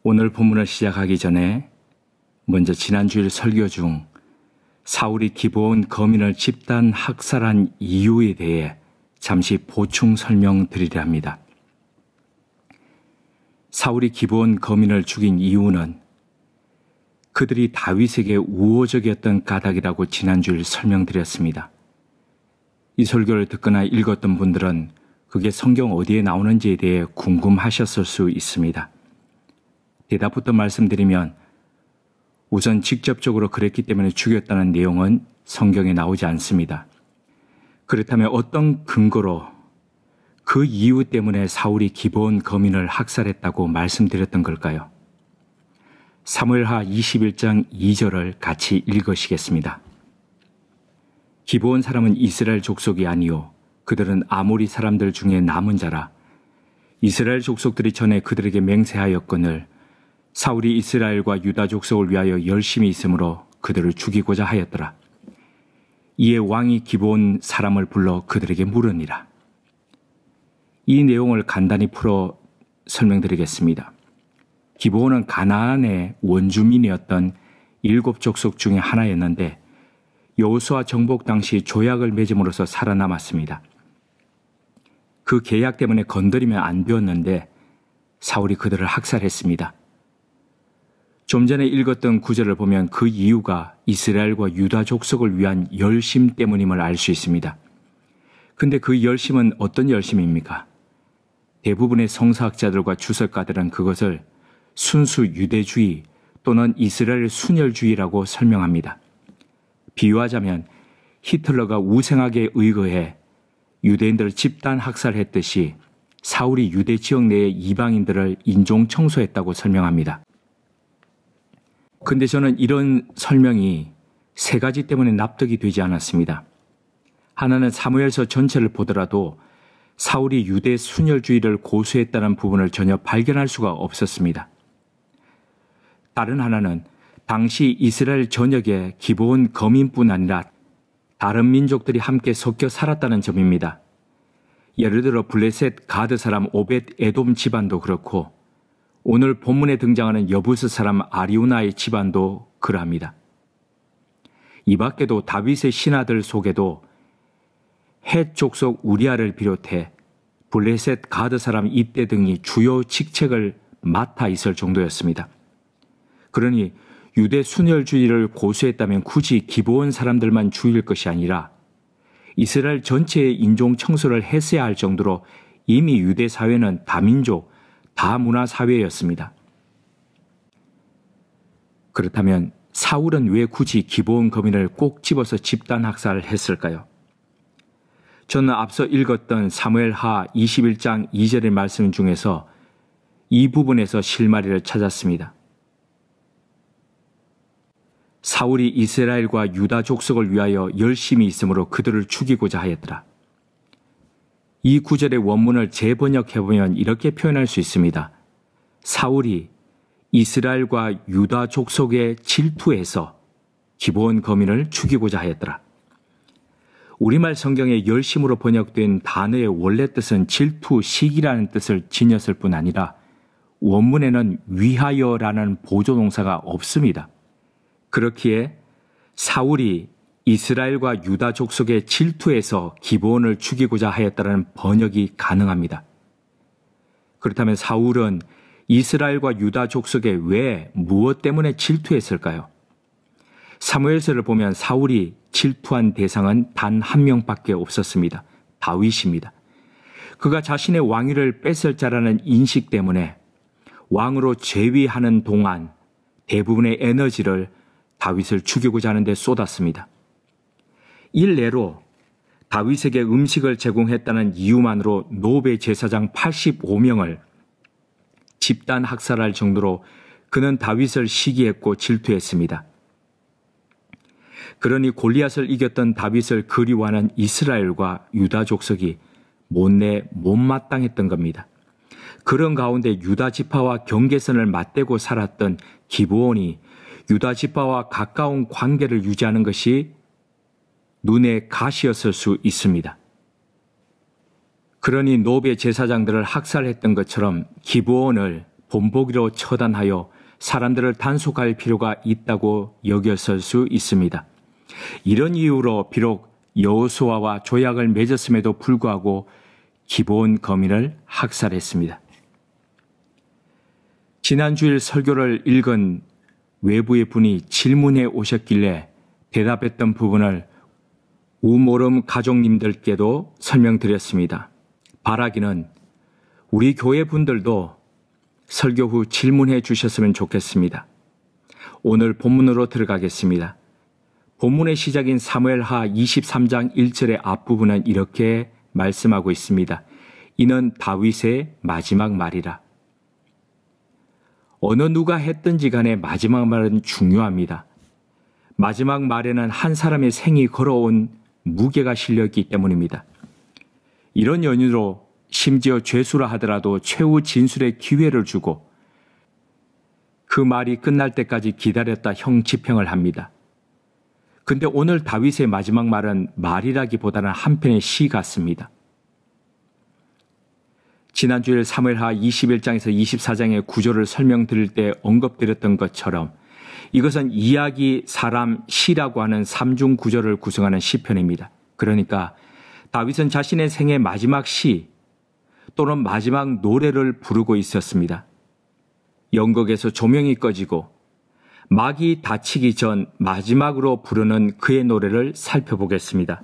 오늘 본문을 시작하기 전에 먼저 지난주일 설교 중 사울이 기브온 거민을 집단 학살한 이유에 대해 잠시 보충 설명드리려 합니다. 사울이 기브온 거민을 죽인 이유는 그들이 다윗에게 우호적이었던 까닭이라고 지난주일 설명드렸습니다. 이 설교를 듣거나 읽었던 분들은 그게 성경 어디에 나오는지에 대해 궁금하셨을 수 있습니다. 대답부터 말씀드리면 우선 직접적으로 그랬기 때문에 죽였다는 내용은 성경에 나오지 않습니다. 그렇다면 어떤 근거로 그 이유 때문에 사울이 기브온 거민을 학살했다고 말씀드렸던 걸까요? 사무엘하 21장 2절을 같이 읽으시겠습니다. 기브온 사람은 이스라엘 족속이 아니요 그들은 아모리 사람들 중에 남은 자라. 이스라엘 족속들이 전에 그들에게 맹세하였거늘 사울이 이스라엘과 유다 족속을 위하여 열심히 있으므로 그들을 죽이고자 하였더라. 이에 왕이 기브온 사람을 불러 그들에게 물으니라. 이 내용을 간단히 풀어 설명드리겠습니다. 기브온은 가나안의 원주민이었던 7족속 중에 하나였는데 여호수아 정복 당시 조약을 맺음으로써 살아남았습니다. 그 계약 때문에 건드리면 안 되었는데 사울이 그들을 학살했습니다. 좀 전에 읽었던 구절을 보면 그 이유가 이스라엘과 유다 족속을 위한 열심 때문임을 알 수 있습니다. 근데 그 열심은 어떤 열심입니까? 대부분의 성서학자들과 주석가들은 그것을 순수 유대주의 또는 이스라엘 순혈주의라고 설명합니다. 비유하자면 히틀러가 우생학에 의거해 유대인들을 집단 학살했듯이 사울이 유대 지역 내의 이방인들을 인종 청소했다고 설명합니다. 근데 저는 이런 설명이 세 가지 때문에 납득이 되지 않았습니다. 하나는 사무엘서 전체를 보더라도 사울이 유대 순혈주의를 고수했다는 부분을 전혀 발견할 수가 없었습니다. 다른 하나는 당시 이스라엘 전역에 기브온 거민뿐 아니라 다른 민족들이 함께 섞여 살았다는 점입니다. 예를 들어 블레셋 가드 사람 오벳 에돔 집안도 그렇고 오늘 본문에 등장하는 여부스 사람 아리우나의 집안도 그러합니다. 이 밖에도 다윗의 신하들 속에도 헷 족속 우리아를 비롯해 블레셋 가드 사람 이떼 등이 주요 직책을 맡아 있을 정도였습니다. 그러니 유대 순혈주의를 고수했다면 굳이 기브온 사람들만 죽일 것이 아니라 이스라엘 전체의 인종 청소를 했어야 할 정도로 이미 유대 사회는 다민족, 다문화 사회였습니다. 그렇다면 사울은 왜 굳이 기브온 거민을 꼭 집어서 집단 학살을 했을까요? 저는 앞서 읽었던 사무엘하 21장 2절의 말씀 중에서 이 부분에서 실마리를 찾았습니다. 사울이 이스라엘과 유다 족속을 위하여 열심히 있으므로 그들을 죽이고자 하였더라. 이 구절의 원문을 재번역해보면 이렇게 표현할 수 있습니다. 사울이 이스라엘과 유다 족속의 질투에서 기브온 거민을 죽이고자 하였더라. 우리말 성경에 열심으로 번역된 단어의 원래 뜻은 질투식이라는 뜻을 지녔을 뿐 아니라 원문에는 위하여라는 보조동사가 없습니다. 그렇기에 사울이 이스라엘과 유다 족속의 질투에서 기브온을 죽이고자 하였다는 번역이 가능합니다. 그렇다면 사울은 이스라엘과 유다 족속에 왜 무엇 때문에 질투했을까요? 사무엘서를 보면 사울이 질투한 대상은 단 한 명밖에 없었습니다. 다윗입니다. 그가 자신의 왕위를 뺏을 자라는 인식 때문에 왕으로 재위하는 동안 대부분의 에너지를 다윗을 죽이고자 하는데 쏟았습니다. 일례로 다윗에게 음식을 제공했다는 이유만으로 노베 제사장 85명을 집단 학살할 정도로 그는 다윗을 시기했고 질투했습니다. 그러니 골리앗을 이겼던 다윗을 그리워하는 이스라엘과 유다 족속이 못내 못마땅했던 겁니다. 그런 가운데 유다 지파와 경계선을 맞대고 살았던 기브온이 유다 지파와 가까운 관계를 유지하는 것이 눈에 가시였을 수 있습니다. 그러니 노베 제사장들을 학살했던 것처럼 기브온을 본보기로 처단하여 사람들을 단속할 필요가 있다고 여겼을 수 있습니다. 이런 이유로 비록 여호수아와 조약을 맺었음에도 불구하고 기브온 거민을 학살했습니다. 지난 주일 설교를 읽은 외부의 분이 질문해 오셨길래 대답했던 부분을 우모름 가족님들께도 설명드렸습니다. 바라기는 우리 교회 분들도 설교 후 질문해 주셨으면 좋겠습니다. 오늘 본문으로 들어가겠습니다. 본문의 시작인 사무엘하 23장 1절의 앞부분은 이렇게 말씀하고 있습니다. 이는 다윗의 마지막 말이라. 어느 누가 했든지 간에 마지막 말은 중요합니다. 마지막 말에는 한 사람의 생이 걸어온 무게가 실려있기 때문입니다. 이런 연유로 심지어 죄수라 하더라도 최후 진술의 기회를 주고 그 말이 끝날 때까지 기다렸다 형 집행을 합니다. 근데 오늘 다윗의 마지막 말은 말이라기보다는 한편의 시 같습니다. 지난주일 사무엘하 21장에서 24장의 구조를 설명드릴 때 언급드렸던 것처럼 이것은 이야기, 사람, 시라고 하는 삼중 구조를 구성하는 시편입니다. 그러니까 다윗은 자신의 생의 마지막 시 또는 마지막 노래를 부르고 있었습니다. 영국에서 조명이 꺼지고 막이 닫히기 전 마지막으로 부르는 그의 노래를 살펴보겠습니다.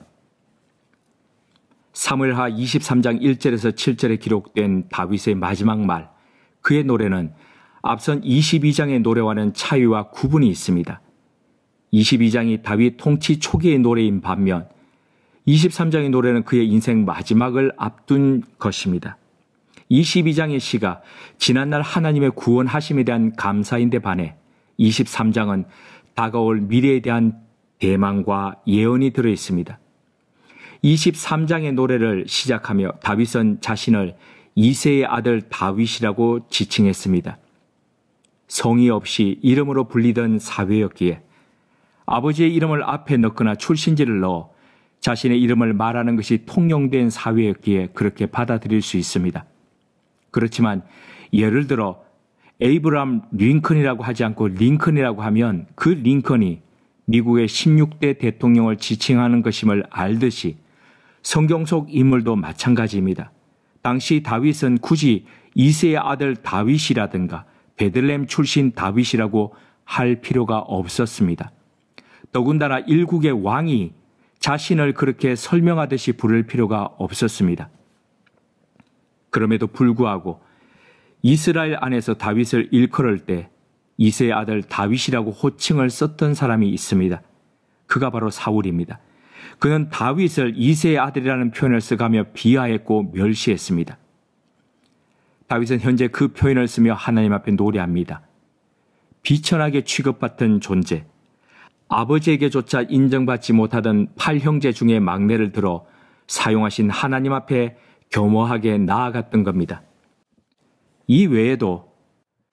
사무엘하 23장 1절에서 7절에 기록된 다윗의 마지막 말, 그의 노래는 앞선 22장의 노래와는 차이와 구분이 있습니다. 22장이 다윗 통치 초기의 노래인 반면 23장의 노래는 그의 인생 마지막을 앞둔 것입니다. 22장의 시가 지난날 하나님의 구원하심에 대한 감사인데 반해 23장은 다가올 미래에 대한 대망과 예언이 들어 있습니다. 23장의 노래를 시작하며 다윗은 자신을 이새의 아들 다윗이라고 지칭했습니다. 성의 없이 이름으로 불리던 사회였기에 아버지의 이름을 앞에 넣거나 출신지를 넣어 자신의 이름을 말하는 것이 통용된 사회였기에 그렇게 받아들일 수 있습니다. 그렇지만 예를 들어 에이브람 링컨이라고 하지 않고 링컨이라고 하면 그 링컨이 미국의 16대 대통령을 지칭하는 것임을 알듯이 성경 속 인물도 마찬가지입니다. 당시 다윗은 굳이 이새의 아들 다윗이라든가 베들레헴 출신 다윗이라고 할 필요가 없었습니다. 더군다나 일국의 왕이 자신을 그렇게 설명하듯이 부를 필요가 없었습니다. 그럼에도 불구하고 이스라엘 안에서 다윗을 일컬을 때 이새의 아들 다윗이라고 호칭을 썼던 사람이 있습니다. 그가 바로 사울입니다. 그는 다윗을 이새의 아들이라는 표현을 써가며 비하했고 멸시했습니다. 다윗은 현재 그 표현을 쓰며 하나님 앞에 노래합니다. 비천하게 취급받던 존재, 아버지에게조차 인정받지 못하던 8형제 중에 막내를 들어 사용하신 하나님 앞에 겸허하게 나아갔던 겁니다. 이 외에도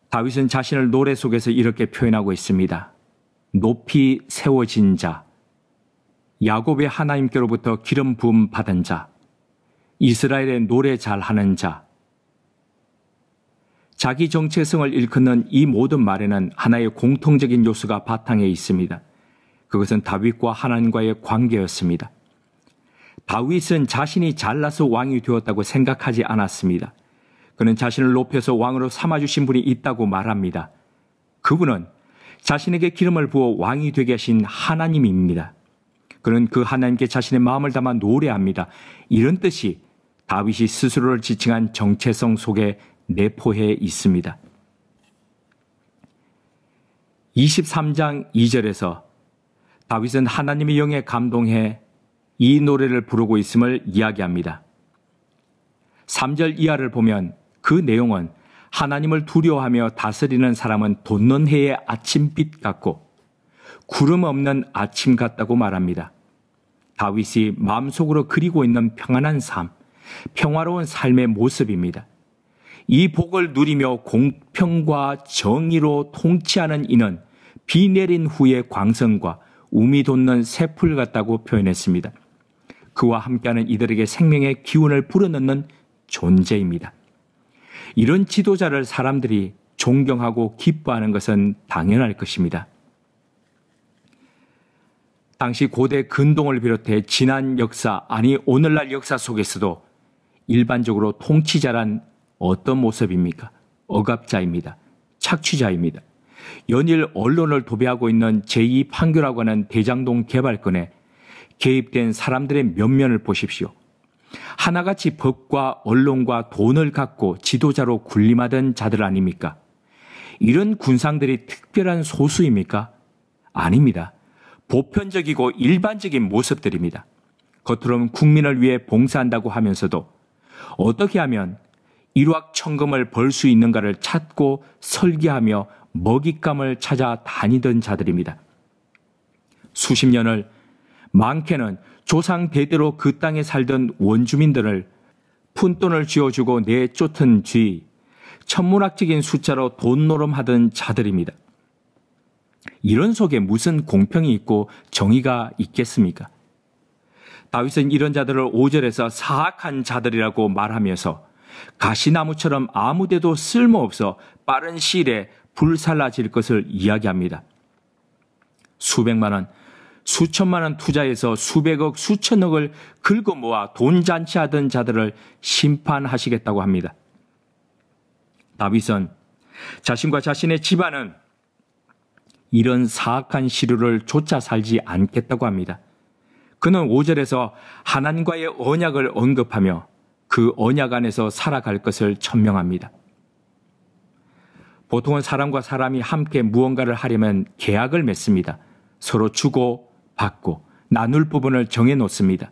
다윗은 자신을 노래 속에서 이렇게 표현하고 있습니다. 높이 세워진 자, 야곱의 하나님께로부터 기름 부음 받은 자, 이스라엘의 노래 잘하는 자. 자기 정체성을 일컫는 이 모든 말에는 하나의 공통적인 요소가 바탕에 있습니다. 그것은 다윗과 하나님과의 관계였습니다. 다윗은 자신이 잘나서 왕이 되었다고 생각하지 않았습니다. 그는 자신을 높여서 왕으로 삼아주신 분이 있다고 말합니다. 그분은 자신에게 기름을 부어 왕이 되게 하신 하나님입니다. 그는 그 하나님께 자신의 마음을 담아 노래합니다. 이런 뜻이 다윗이 스스로를 지칭한 정체성 속에 내포해 있습니다. 23장 2절에서 다윗은 하나님의 영에 감동해 이 노래를 부르고 있음을 이야기합니다. 3절 이하를 보면 그 내용은 하나님을 두려워하며 다스리는 사람은 돋는 해의 아침빛 같고 구름 없는 아침 같다고 말합니다. 다윗이 마음속으로 그리고 있는 평안한 삶, 평화로운 삶의 모습입니다. 이 복을 누리며 공평과 정의로 통치하는 이는 비 내린 후의 광선과 우미 돋는 새풀 같다고 표현했습니다. 그와 함께하는 이들에게 생명의 기운을 불어넣는 존재입니다. 이런 지도자를 사람들이 존경하고 기뻐하는 것은 당연할 것입니다. 당시 고대 근동을 비롯해 지난 역사, 아니 오늘날 역사 속에서도 일반적으로 통치자란 어떤 모습입니까? 억압자입니다. 착취자입니다. 연일 언론을 도배하고 있는 제2 판교라고 하는 대장동 개발건에 개입된 사람들의 면면을 보십시오. 하나같이 법과 언론과 돈을 갖고 지도자로 군림하던 자들 아닙니까? 이런 군상들이 특별한 소수입니까? 아닙니다. 보편적이고 일반적인 모습들입니다. 겉으로는 국민을 위해 봉사한다고 하면서도 어떻게 하면 일확천금을 벌 수 있는가를 찾고 설계하며 먹잇감을 찾아 다니던 자들입니다. 수십 년을, 많게는 조상 대대로 그 땅에 살던 원주민들을 푼돈을 쥐어주고 내쫓은 뒤 천문학적인 숫자로 돈노름하던 자들입니다. 이런 속에 무슨 공평이 있고 정의가 있겠습니까? 다윗은 이런 자들을 5절에서 사악한 자들이라고 말하면서 가시나무처럼 아무데도 쓸모없어 빠른 시일에 불살라질 것을 이야기합니다. 수백만 원, 수천만 원 투자해서 수백억, 수천억을 긁어 모아 돈잔치하던 자들을 심판하시겠다고 합니다. 다윗은 자신과 자신의 집안은 이런 사악한 시류를 쫓아 살지 않겠다고 합니다. 그는 5절에서 하나님과의 언약을 언급하며 그 언약 안에서 살아갈 것을 천명합니다. 보통은 사람과 사람이 함께 무언가를 하려면 계약을 맺습니다. 서로 주고 받고 나눌 부분을 정해놓습니다.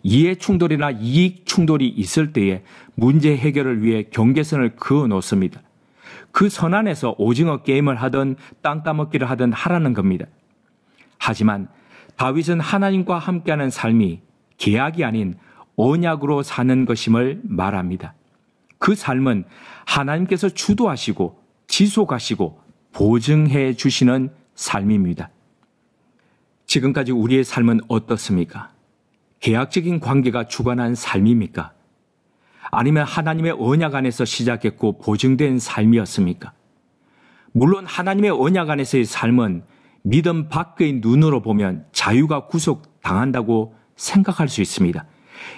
이해 충돌이나 이익 충돌이 있을 때에 문제 해결을 위해 경계선을 그어놓습니다. 그 선 안에서 오징어 게임을 하든 땅 따먹기를 하든 하라는 겁니다. 하지만 다윗은 하나님과 함께하는 삶이 계약이 아닌 언약으로 사는 것임을 말합니다. 그 삶은 하나님께서 주도하시고 지속하시고 보증해 주시는 삶입니다. 지금까지 우리의 삶은 어떻습니까? 계약적인 관계가 주관한 삶입니까? 아니면 하나님의 언약 안에서 시작했고 보증된 삶이었습니까? 물론 하나님의 언약 안에서의 삶은 믿음 밖의 눈으로 보면 자유가 구속당한다고 생각할 수 있습니다.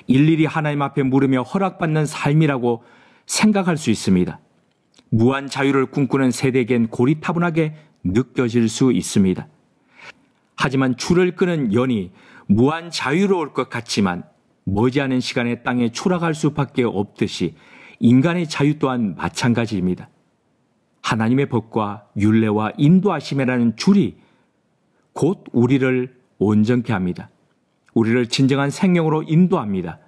일일이 하나님 앞에 물으며 허락받는 삶이라고 생각할 수 있습니다. 무한 자유를 꿈꾸는 세대에겐 고리타분하게 느껴질 수 있습니다. 하지만 줄을 끄는 연이 무한 자유로울 것 같지만 머지않은 시간에 땅에 추락할 수밖에 없듯이 인간의 자유 또한 마찬가지입니다. 하나님의 법과 율례와 인도하심이라는 줄이 곧 우리를 온전케 합니다. 우리를 진정한 생명으로 인도합니다.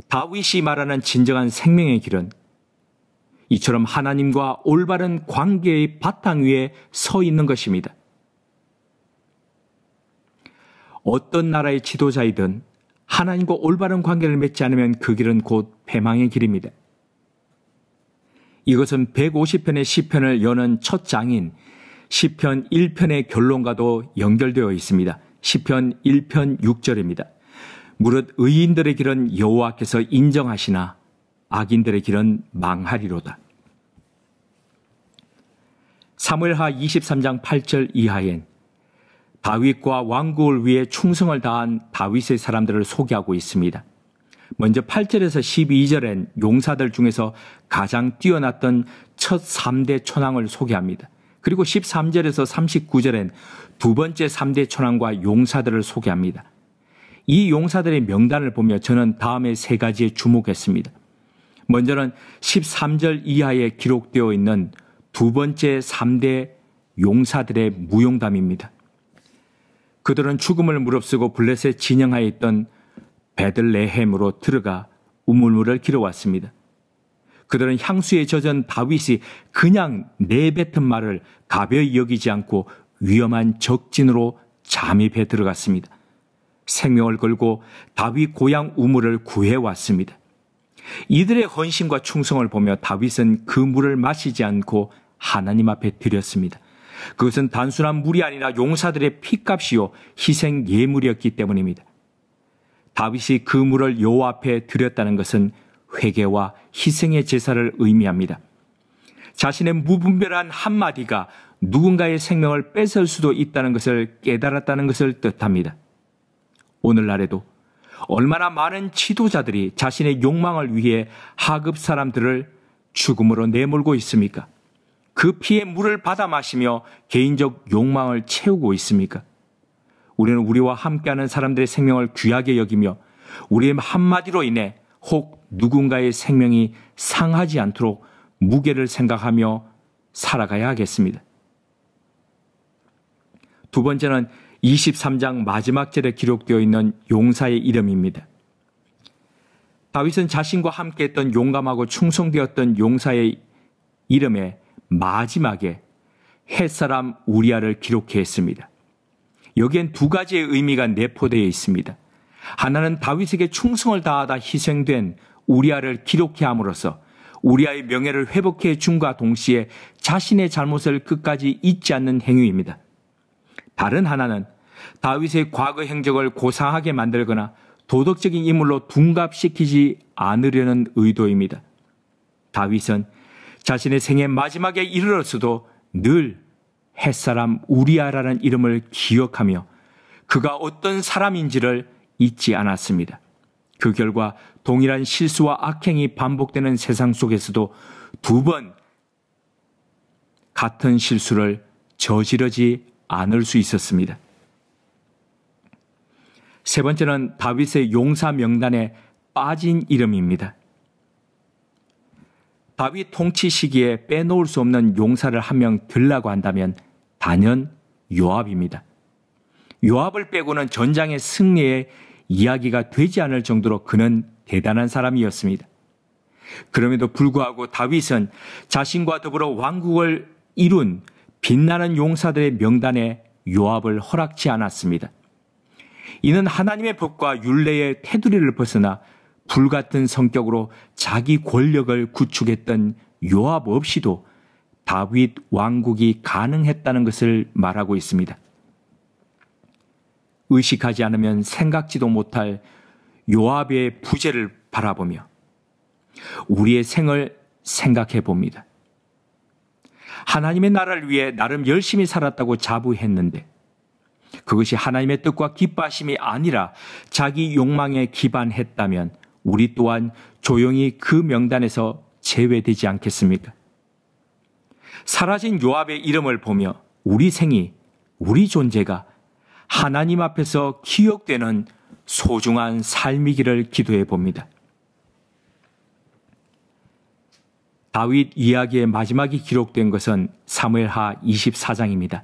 다윗이 말하는 진정한 생명의 길은 이처럼 하나님과 올바른 관계의 바탕 위에 서 있는 것입니다. 어떤 나라의 지도자이든 하나님과 올바른 관계를 맺지 않으면 그 길은 곧 패망의 길입니다. 이것은 150편의 시편을 여는 첫 장인 시편 1편의 결론과도 연결되어 있습니다. 시편 1편 6절입니다. 무릇 의인들의 길은 여호와께서 인정하시나 악인들의 길은 망하리로다. 사무엘하 23장 8절 이하엔 다윗과 왕국을 위해 충성을 다한 다윗의 사람들을 소개하고 있습니다. 먼저 8절에서 12절엔 용사들 중에서 가장 뛰어났던 첫 3대 천왕을 소개합니다. 그리고 13절에서 39절엔 두 번째 3대 천왕과 용사들을 소개합니다. 이 용사들의 명단을 보며 저는 다음에 세 가지에 주목했습니다. 먼저는 13절 이하에 기록되어 있는 두 번째 3대 용사들의 무용담입니다. 그들은 죽음을 무릅쓰고 블레셋 진영하에 있던 베들레헴으로 들어가 우물물을 길어왔습니다. 그들은 향수에 젖은 다윗이 그냥 내뱉은 말을 가벼이 여기지 않고 위험한 적진으로 잠입해 들어갔습니다. 생명을 걸고 다윗 고향 우물을 구해왔습니다. 이들의 헌신과 충성을 보며 다윗은 그 물을 마시지 않고 하나님 앞에 드렸습니다. 그것은 단순한 물이 아니라 용사들의 피값이요 희생 예물이었기 때문입니다. 다윗이 그 물을 여호와 앞에 드렸다는 것은 회개와 희생의 제사를 의미합니다. 자신의 무분별한 한마디가 누군가의 생명을 뺏을 수도 있다는 것을 깨달았다는 것을 뜻합니다. 오늘날에도 얼마나 많은 지도자들이 자신의 욕망을 위해 하급 사람들을 죽음으로 내몰고 있습니까? 그 피의 물을 받아 마시며 개인적 욕망을 채우고 있습니까? 우리는 우리와 함께하는 사람들의 생명을 귀하게 여기며 우리의 한마디로 인해 혹 누군가의 생명이 상하지 않도록 무게를 생각하며 살아가야 하겠습니다. 두 번째는 23장 마지막 절에 기록되어 있는 용사의 이름입니다. 다윗은 자신과 함께했던 용감하고 충성되었던 용사의 이름에 마지막에 햇사람 우리아를 기록했습니다. 여기엔 두 가지의 의미가 내포되어 있습니다. 하나는 다윗에게 충성을 다하다 희생된 우리아를 기록해 함으로써 우리아의 명예를 회복해 줌과 동시에 자신의 잘못을 끝까지 잊지 않는 행위입니다. 다른 하나는 다윗의 과거 행적을 고상하게 만들거나 도덕적인 인물로 둔갑시키지 않으려는 의도입니다. 다윗은 자신의 생애 마지막에 이르렀어도 늘 햇사람 우리아라는 이름을 기억하며 그가 어떤 사람인지를 잊지 않았습니다. 그 결과 동일한 실수와 악행이 반복되는 세상 속에서도 두 번 같은 실수를 저지르지 않을 수 있었습니다. 세 번째는 다윗의 용사 명단에 빠진 이름입니다. 다윗 통치 시기에 빼놓을 수 없는 용사를 한 명 들라고 한다면 단연 요압입니다. 요압을 빼고는 전장의 승리에 이야기가 되지 않을 정도로 그는 대단한 사람이었습니다. 그럼에도 불구하고 다윗은 자신과 더불어 왕국을 이룬 빛나는 용사들의 명단에 요압을 허락치 않았습니다. 이는 하나님의 법과 율례의 테두리를 벗어나 불같은 성격으로 자기 권력을 구축했던 요압 없이도 다윗 왕국이 가능했다는 것을 말하고 있습니다. 의식하지 않으면 생각지도 못할 요압의 부재를 바라보며 우리의 생을 생각해 봅니다. 하나님의 나라를 위해 나름 열심히 살았다고 자부했는데 그것이 하나님의 뜻과 기뻐하심이 아니라 자기 욕망에 기반했다면 우리 또한 조용히 그 명단에서 제외되지 않겠습니까? 사라진 요압의 이름을 보며 우리 생이, 우리 존재가 하나님 앞에서 기억되는 소중한 삶이기를 기도해 봅니다. 다윗 이야기의 마지막이 기록된 것은 사무엘하 24장입니다.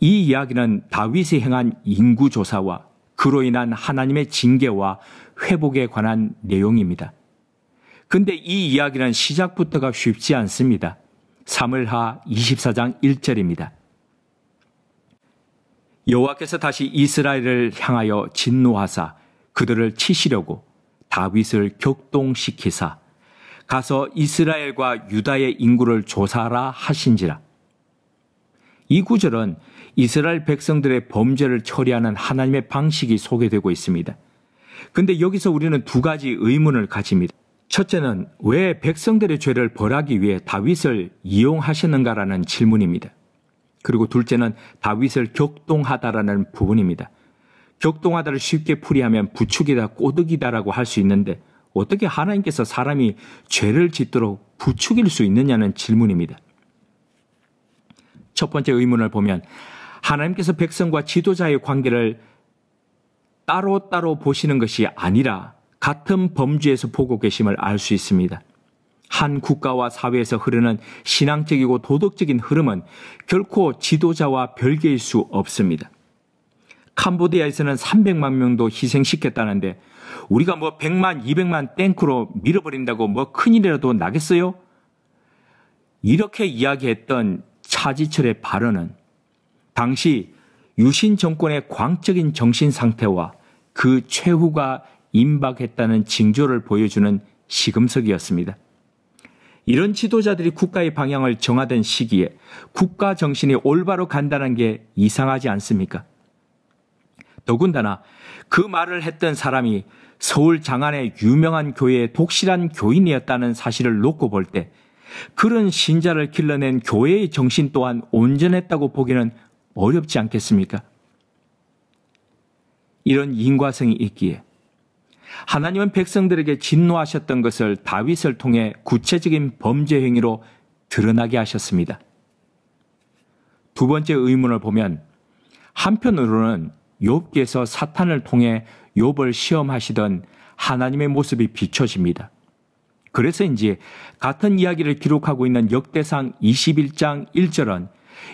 이 이야기는 다윗이 행한 인구조사와 그로 인한 하나님의 징계와 회복에 관한 내용입니다. 근데 이 이야기는 시작부터가 쉽지 않습니다. 사무엘하 24장 1절입니다. 여호와께서 다시 이스라엘을 향하여 진노하사 그들을 치시려고 다윗을 격동시키사 가서 이스라엘과 유다의 인구를 조사하라 하신지라. 이 구절은 이스라엘 백성들의 범죄를 처리하는 하나님의 방식이 소개되고 있습니다. 근데 여기서 우리는 두 가지 의문을 가집니다. 첫째는 왜 백성들의 죄를 벌하기 위해 다윗을 이용하셨는가라는 질문입니다. 그리고 둘째는 다윗을 격동하다라는 부분입니다. 격동하다를 쉽게 풀이하면 부축이다, 꼬드기다라고 할 수 있는데 어떻게 하나님께서 사람이 죄를 짓도록 부추길 수 있느냐는 질문입니다. 첫 번째 의문을 보면 하나님께서 백성과 지도자의 관계를 따로따로 보시는 것이 아니라 같은 범주에서 보고 계심을 알 수 있습니다. 한 국가와 사회에서 흐르는 신앙적이고 도덕적인 흐름은 결코 지도자와 별개일 수 없습니다. 캄보디아에서는 300만 명도 희생시켰다는데 우리가 100만, 200만 탱크로 밀어버린다고 큰일이라도 나겠어요? 이렇게 이야기했던 차지철의 발언은 당시 유신 정권의 광적인 정신 상태와 그 최후가 임박했다는 징조를 보여주는 시금석이었습니다. 이런 지도자들이 국가의 방향을 정하던 시기에 국가 정신이 올바로 간다는 게 이상하지 않습니까? 더군다나 그 말을 했던 사람이 서울 장안의 유명한 교회의 독실한 교인이었다는 사실을 놓고 볼 때 그런 신자를 길러낸 교회의 정신 또한 온전했다고 보기는 어렵지 않겠습니까? 이런 인과성이 있기에 하나님은 백성들에게 진노하셨던 것을 다윗을 통해 구체적인 범죄 행위로 드러나게 하셨습니다. 두 번째 의문을 보면 한편으로는 욥기에서 사탄을 통해 욥을 시험하시던 하나님의 모습이 비춰집니다. 그래서인지 같은 이야기를 기록하고 있는 역대상 21장 1절은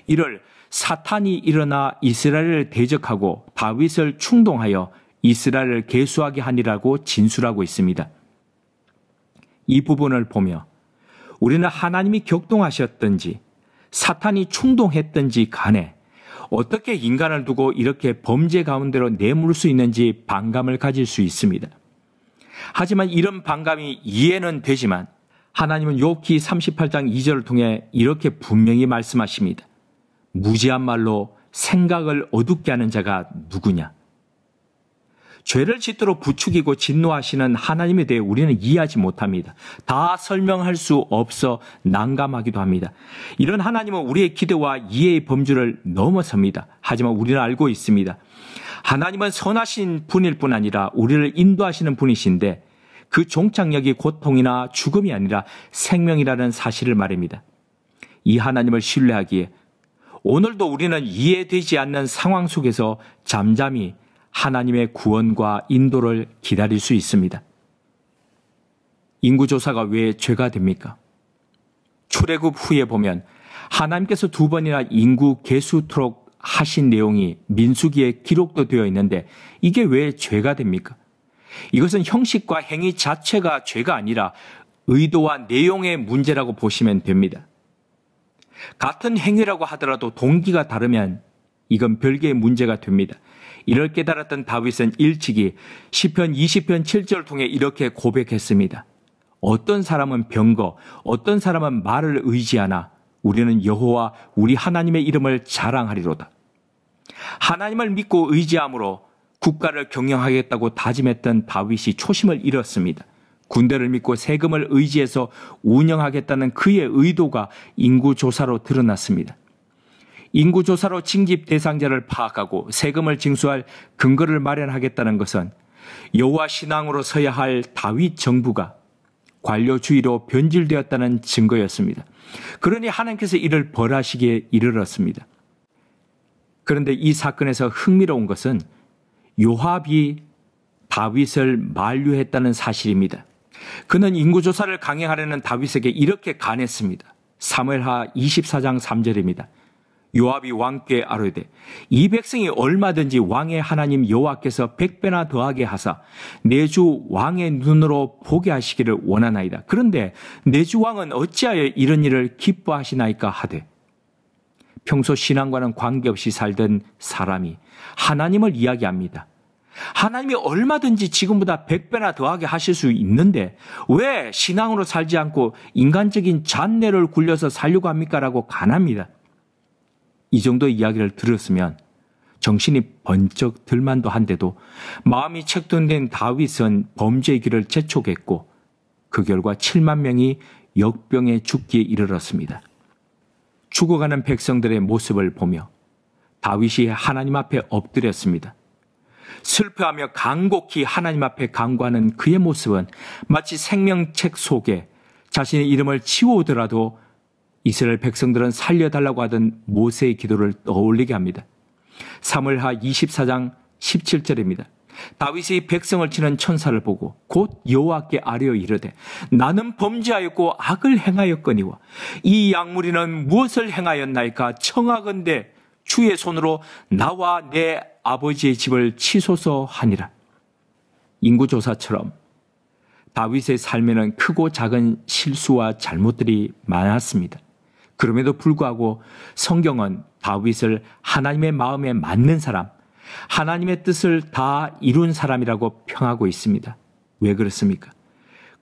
이를 사탄이 일어나 이스라엘을 대적하고 다윗을 충동하여 이스라엘을 계수하게 하니라고 진술하고 있습니다. 이 부분을 보며 우리는 하나님이 격동하셨든지 사탄이 충동했든지 간에 어떻게 인간을 두고 이렇게 범죄 가운데로 내몰 수 있는지 반감을 가질 수 있습니다. 하지만 이런 반감이 이해는 되지만 하나님은 욥기 38장 2절을 통해 이렇게 분명히 말씀하십니다. 무지한 말로 생각을 어둡게 하는 자가 누구냐? 죄를 짓도록 부추기고 진노하시는 하나님에 대해 우리는 이해하지 못합니다. 다 설명할 수 없어 난감하기도 합니다. 이런 하나님은 우리의 기대와 이해의 범주를 넘어섭니다. 하지만 우리는 알고 있습니다. 하나님은 선하신 분일 뿐 아니라 우리를 인도하시는 분이신데 그 종착역이 고통이나 죽음이 아니라 생명이라는 사실을 말입니다. 이 하나님을 신뢰하기에 오늘도 우리는 이해되지 않는 상황 속에서 잠잠히 하나님의 구원과 인도를 기다릴 수 있습니다. 인구조사가 왜 죄가 됩니까? 출애굽 후에 보면 하나님께서 2번이나 인구 계수토록 하신 내용이 민수기에 기록도 되어 있는데 이게 왜 죄가 됩니까? 이것은 형식과 행위 자체가 죄가 아니라 의도와 내용의 문제라고 보시면 됩니다. 같은 행위라고 하더라도 동기가 다르면 이건 별개의 문제가 됩니다. 이를 깨달았던 다윗은 일찍이 시편 20편 7절을 통해 이렇게 고백했습니다. 어떤 사람은 병거, 어떤 사람은 말을 의지하나 우리는 여호와 우리 하나님의 이름을 자랑하리로다. 하나님을 믿고 의지함으로 국가를 경영하겠다고 다짐했던 다윗이 초심을 잃었습니다. 군대를 믿고 세금을 의지해서 운영하겠다는 그의 의도가 인구조사로 드러났습니다. 인구조사로 징집 대상자를 파악하고 세금을 징수할 근거를 마련하겠다는 것은 여호와 신앙으로 서야 할 다윗 정부가 관료주의로 변질되었다는 증거였습니다. 그러니 하나님께서 이를 벌하시기에 이르렀습니다. 그런데 이 사건에서 흥미로운 것은 요압이 다윗을 만류했다는 사실입니다. 그는 인구조사를 강행하려는 다윗에게 이렇게 간했습니다. 사무엘하 24장 3절입니다. 요압이 왕께 아뢰되 이 백성이 얼마든지 왕의 하나님 여호와께서 100배나 더하게 하사 내 주 왕의 눈으로 보게 하시기를 원하나이다. 그런데 내 주 왕은 어찌하여 이런 일을 기뻐하시나이까 하되 평소 신앙과는 관계없이 살던 사람이 하나님을 이야기합니다. 하나님이 얼마든지 지금보다 100배나 더하게 하실 수 있는데 왜 신앙으로 살지 않고 인간적인 잔뇌를 굴려서 살려고 합니까? 라고 간합니다. 이 정도 이야기를 들었으면 정신이 번쩍 들만도 한데도 마음이 책동된 다윗은 범죄의 길을 재촉했고 그 결과 7만 명이 역병에 죽기에 이르렀습니다. 죽어가는 백성들의 모습을 보며 다윗이 하나님 앞에 엎드렸습니다. 슬퍼하며 간곡히 하나님 앞에 간구하는 그의 모습은 마치 생명책 속에 자신의 이름을 치우더라도 이스라엘 백성들은 살려달라고 하던 모세의 기도를 떠올리게 합니다. 사무엘하 24장 17절입니다. 다윗이 백성을 치는 천사를 보고 곧 여호와께 아뢰어 이르되 나는 범죄하였고 악을 행하였거니와 이 양무리는 무엇을 행하였나이까 청하건대 주의 손으로 나와 내 아버지의 집을 치소서 하니라. 인구조사처럼 다윗의 삶에는 크고 작은 실수와 잘못들이 많았습니다. 그럼에도 불구하고 성경은 다윗을 하나님의 마음에 맞는 사람, 하나님의 뜻을 다 이룬 사람이라고 평하고 있습니다. 왜 그렇습니까?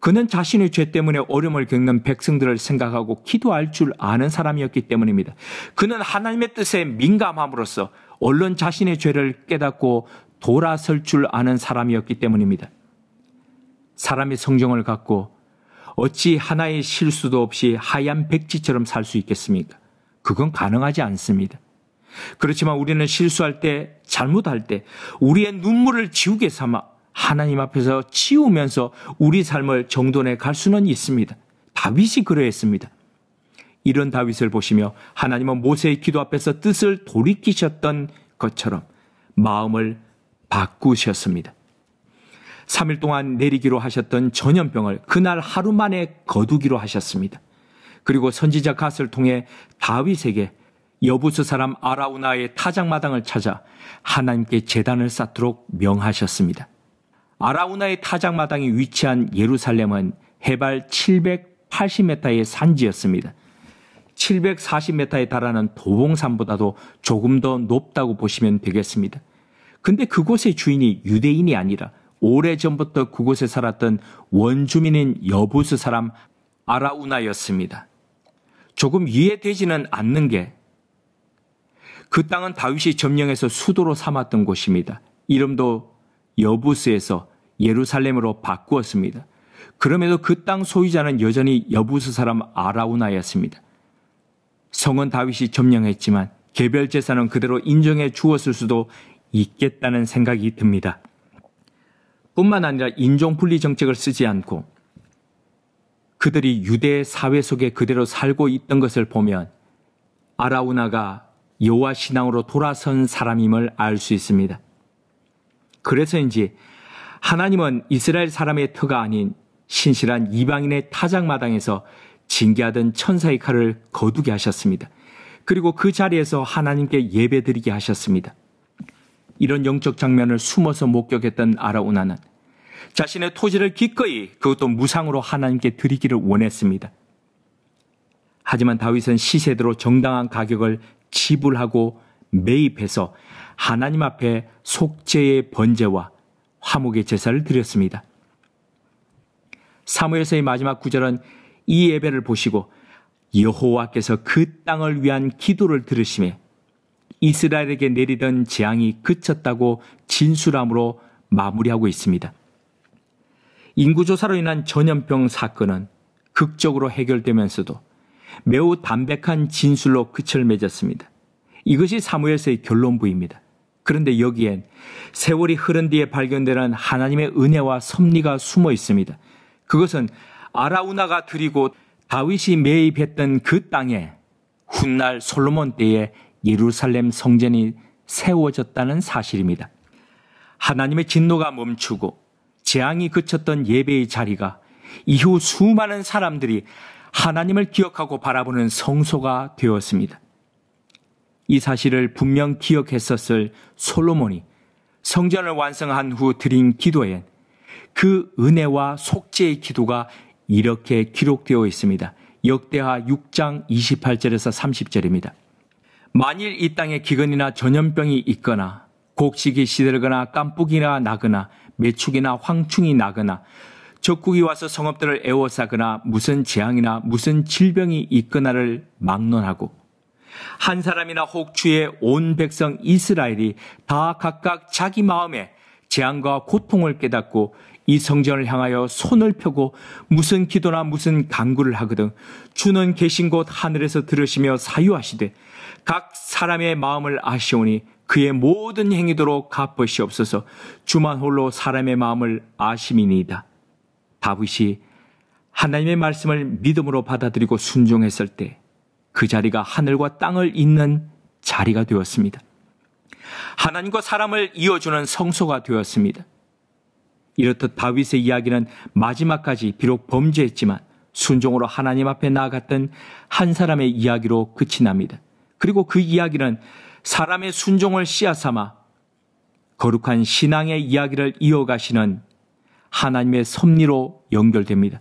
그는 자신의 죄 때문에 어려움을 겪는 백성들을 생각하고 기도할 줄 아는 사람이었기 때문입니다. 그는 하나님의 뜻에 민감함으로써 얼른 자신의 죄를 깨닫고 돌아설 줄 아는 사람이었기 때문입니다. 사람의 성정을 갖고 어찌 하나의 실수도 없이 하얀 백지처럼 살 수 있겠습니까? 그건 가능하지 않습니다. 그렇지만 우리는 실수할 때, 잘못할 때 우리의 눈물을 지우개 삼아 하나님 앞에서 치우면서 우리 삶을 정돈해 갈 수는 있습니다. 다윗이 그러했습니다. 이런 다윗을 보시며 하나님은 모세의 기도 앞에서 뜻을 돌이키셨던 것처럼 마음을 바꾸셨습니다. 3일 동안 내리기로 하셨던 전염병을 그날 하루 만에 거두기로 하셨습니다. 그리고 선지자 갓을 통해 다윗에게 여부스 사람 아라우나의 타작마당을 찾아 하나님께 제단을 쌓도록 명하셨습니다. 아라우나의 타작마당이 위치한 예루살렘은 해발 780m의 산지였습니다. 740m에 달하는 도봉산보다도 조금 더 높다고 보시면 되겠습니다. 근데 그곳의 주인이 유대인이 아니라 오래전부터 그곳에 살았던 원주민인 여부스 사람 아라우나였습니다. 조금 이해되지는 않는 게 그 땅은 다윗이 점령해서 수도로 삼았던 곳입니다. 이름도 여부스에서 예루살렘으로 바꾸었습니다. 그럼에도 그 땅 소유자는 여전히 여부스 사람 아라우나였습니다. 성은 다윗이 점령했지만 개별 재산은 그대로 인정해 주었을 수도 있겠다는 생각이 듭니다. 뿐만 아니라 인종분리 정책을 쓰지 않고 그들이 유대 사회 속에 그대로 살고 있던 것을 보면 아라우나가 여호와 신앙으로 돌아선 사람임을 알 수 있습니다. 그래서인지 하나님은 이스라엘 사람의 터가 아닌 신실한 이방인의 타작마당에서 징계하던 천사의 칼을 거두게 하셨습니다. 그리고 그 자리에서 하나님께 예배드리게 하셨습니다. 이런 영적 장면을 숨어서 목격했던 아라우나는 자신의 토지를 기꺼이 그것도 무상으로 하나님께 드리기를 원했습니다. 하지만 다윗은 시세대로 정당한 가격을 지불하고 매입해서 하나님 앞에 속죄의 번제와 화목의 제사를 드렸습니다. 사무엘서의 마지막 구절은 이 예배를 보시고 여호와께서 그 땅을 위한 기도를 들으시매 이스라엘에게 내리던 재앙이 그쳤다고 진술함으로 마무리하고 있습니다. 인구조사로 인한 전염병 사건은 극적으로 해결되면서도 매우 담백한 진술로 끝을 맺었습니다. 이것이 사무엘서의 결론부입니다. 그런데 여기엔 세월이 흐른 뒤에 발견되는 하나님의 은혜와 섭리가 숨어 있습니다. 그것은 아라우나가 드리고 다윗이 매입했던 그 땅에 훗날 솔로몬 때에 예루살렘 성전이 세워졌다는 사실입니다. 하나님의 진노가 멈추고 재앙이 그쳤던 예배의 자리가 이후 수많은 사람들이 하나님을 기억하고 바라보는 성소가 되었습니다. 이 사실을 분명 기억했었을 솔로몬이 성전을 완성한 후 드린 기도엔 그 은혜와 속죄의 기도가 이렇게 기록되어 있습니다. 역대하 6장 28절에서 30절입니다. 만일 이 땅에 기근이나 전염병이 있거나 곡식이 시들거나 깐뿌기가 나거나 매축이나 황충이 나거나 적국이 와서 성읍들을 에워싸거나 무슨 재앙이나 무슨 질병이 있거나를 막론하고 한 사람이나 혹 주의 온 백성 이스라엘이 다 각각 자기 마음에 재앙과 고통을 깨닫고 이 성전을 향하여 손을 펴고 무슨 기도나 무슨 간구를 하거든 주는 계신 곳 하늘에서 들으시며 사유하시되 각 사람의 마음을 아시오니 그의 모든 행위도로 갚으시옵소서. 주만 홀로 사람의 마음을 아심이니이다. 다윗이 하나님의 말씀을 믿음으로 받아들이고 순종했을 때 그 자리가 하늘과 땅을 잇는 자리가 되었습니다. 하나님과 사람을 이어주는 성소가 되었습니다. 이렇듯 다윗의 이야기는 마지막까지 비록 범죄했지만 순종으로 하나님 앞에 나아갔던 한 사람의 이야기로 끝이 납니다. 그리고 그 이야기는 사람의 순종을 씨앗삼아 거룩한 신앙의 이야기를 이어가시는 하나님의 섭리로 연결됩니다.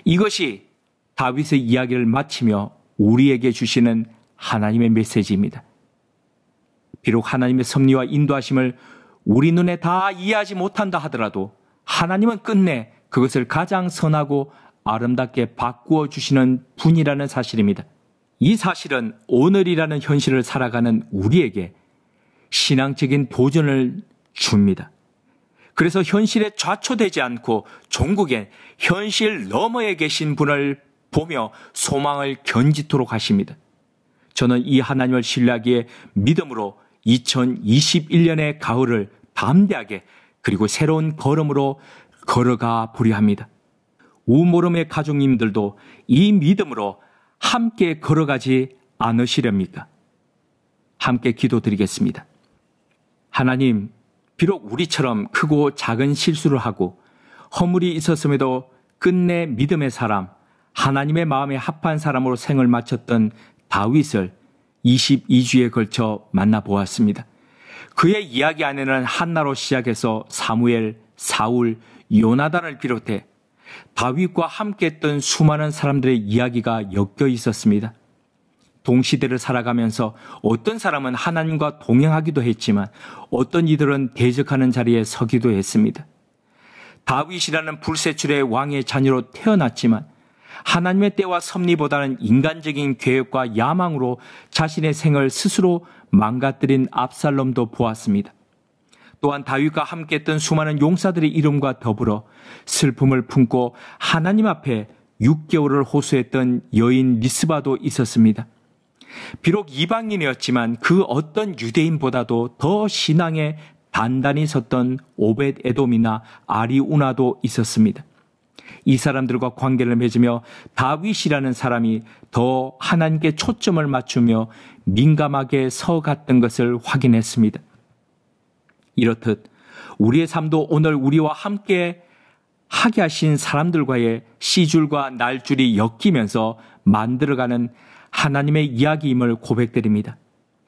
이것이 다윗의 이야기를 마치며 우리에게 주시는 하나님의 메시지입니다. 비록 하나님의 섭리와 인도하심을 우리 눈에 다 이해하지 못한다 하더라도 하나님은 끝내 그것을 가장 선하고 아름답게 바꾸어 주시는 분이라는 사실입니다. 이 사실은 오늘이라는 현실을 살아가는 우리에게 신앙적인 도전을 줍니다. 그래서 현실에 좌초되지 않고 종국의 현실 너머에 계신 분을 보며 소망을 견지토록 하십니다. 저는 이 하나님을 신뢰하기에 믿음으로 2021년의 가을을 담대하게 그리고 새로운 걸음으로 걸어가 보려 합니다. 우모름의 가족님들도 이 믿음으로 함께 걸어가지 않으시렵니까? 함께 기도드리겠습니다. 하나님, 비록 우리처럼 크고 작은 실수를 하고 허물이 있었음에도 끝내 믿음의 사람, 하나님의 마음에 합한 사람으로 생을 마쳤던 다윗을 22주에 걸쳐 만나보았습니다. 그의 이야기 안에는 한나로 시작해서 사무엘, 사울, 요나단을 비롯해 다윗과 함께했던 수많은 사람들의 이야기가 엮여 있었습니다. 동시대를 살아가면서 어떤 사람은 하나님과 동행하기도 했지만 어떤 이들은 대적하는 자리에 서기도 했습니다. 다윗이라는 불세출의 왕의 자녀로 태어났지만 하나님의 때와 섭리보다는 인간적인 계획과 야망으로 자신의 생을 스스로 망가뜨린 압살롬도 보았습니다. 또한 다윗과 함께했던 수많은 용사들의 이름과 더불어 슬픔을 품고 하나님 앞에 6개월을 호소했던 여인 리스바도 있었습니다. 비록 이방인이었지만 그 어떤 유대인보다도 더 신앙에 단단히 섰던 오벳 에돔이나 아리우나도 있었습니다. 이 사람들과 관계를 맺으며 다윗이라는 사람이 더 하나님께 초점을 맞추며 민감하게 서갔던 것을 확인했습니다. 이렇듯 우리의 삶도 오늘 우리와 함께 하게 하신 사람들과의 시줄과 날줄이 엮이면서 만들어가는 하나님의 이야기임을 고백드립니다.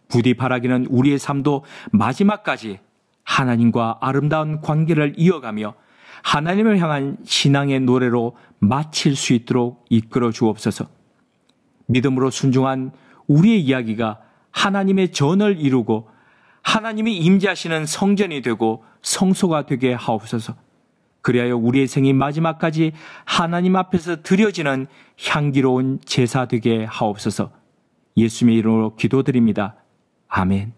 부디 바라기는 우리의 삶도 마지막까지 하나님과 아름다운 관계를 이어가며 하나님을 향한 신앙의 노래로 마칠 수 있도록 이끌어 주옵소서. 믿음으로 순종한 우리의 이야기가 하나님의 전을 이루고 하나님이 임재하시는 성전이 되고 성소가 되게 하옵소서. 그리하여 우리의 생이 마지막까지 하나님 앞에서 드려지는 향기로운 제사 되게 하옵소서. 예수님의 이름으로 기도드립니다. 아멘.